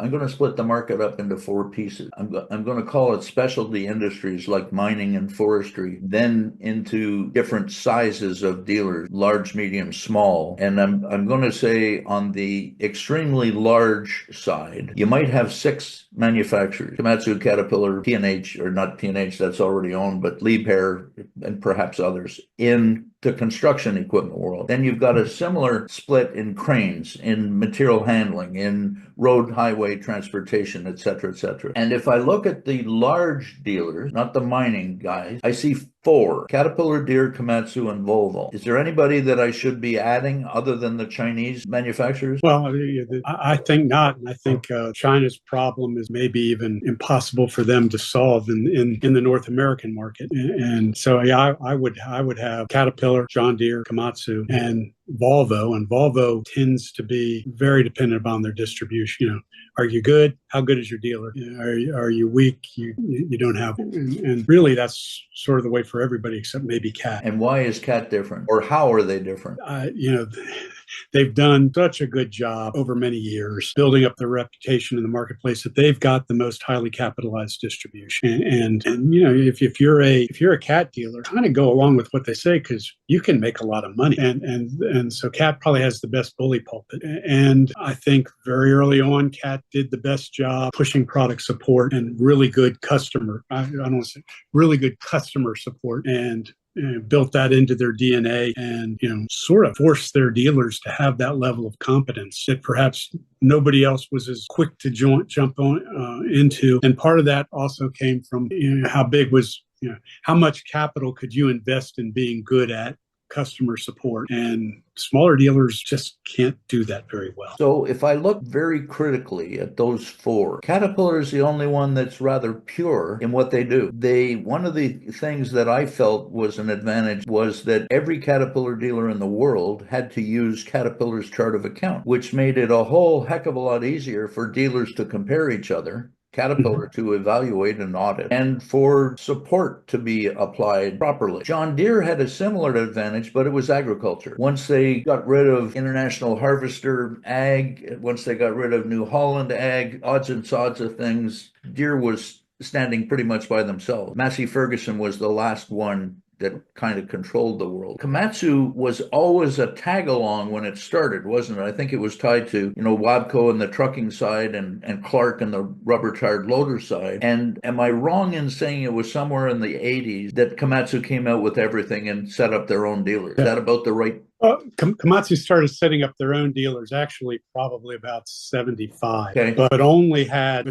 I'm going to split the market up into four pieces. I'm going to call it specialty industries like mining and forestry, then into different sizes of dealers, large, medium, small. And I'm going to say on the extremely large side, you might have six manufacturers: Komatsu, Caterpillar, P&H, or not P&H, that's already owned, but Liebherr, and perhaps others in the construction equipment world. Then you've got a similar split in cranes, in material handling, in road highway transportation, et cetera, et cetera. And if I look at the large dealers, not the mining guys, I see four: Caterpillar, Deere, Komatsu, and Volvo. Is there anybody that I should be adding other than the Chinese manufacturers? Well, I think not. And I think China's problem is maybe even impossible for them to solve in the North American market. And so, yeah, I would have Caterpillar, John Deere, Komatsu, and Volvo. And Volvo tends to be very dependent upon their distribution. Are you good? How good is your dealer? Are you weak? You don't have. And really, that's sort of the way for everybody except maybe Cat. And why is Cat different? Or how are they different? They've done such a good job over many years building up their reputation in the marketplace that they've got the most highly capitalized distribution. And if you're a Cat dealer, kind of go along with what they say, because you can make a lot of money. And so Cat probably has the best bully pulpit. And I think very early on, Cat did the best job pushing product support and really good customer. I don't want to say really good customer support, and built that into their DNA, and sort of forced their dealers to have that level of competence that perhaps nobody else was as quick to jump on into. And part of that also came from how big was how much capital could you invest in being good at customer support, and smaller dealers just can't do that very well. So if I look very critically at those four, Caterpillar is the only one that's rather pure in what they do. One of the things that I felt was an advantage was that every Caterpillar dealer in the world had to use Caterpillar's chart of account, which made it a whole heck of a lot easier for dealers to compare each other, Caterpillar to evaluate and audit, and for support to be applied properly. John Deere had a similar advantage, but it was agriculture. Once they got rid of International Harvester Ag, once they got rid of New Holland Ag, odds and sods of things, Deere was standing pretty much by themselves. Massey Ferguson was the last one that kind of controlled the world. Komatsu was always a tag along when it started, wasn't it? I think it was tied to, Wabco and the trucking side, and Clark and the rubber tired loader side. And am I wrong in saying it was somewhere in the 80s that Komatsu came out with everything and set up their own dealers? Is that about the right? Komatsu started setting up their own dealers actually probably about 75, Okay. but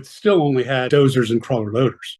still only had dozers and crawler loaders.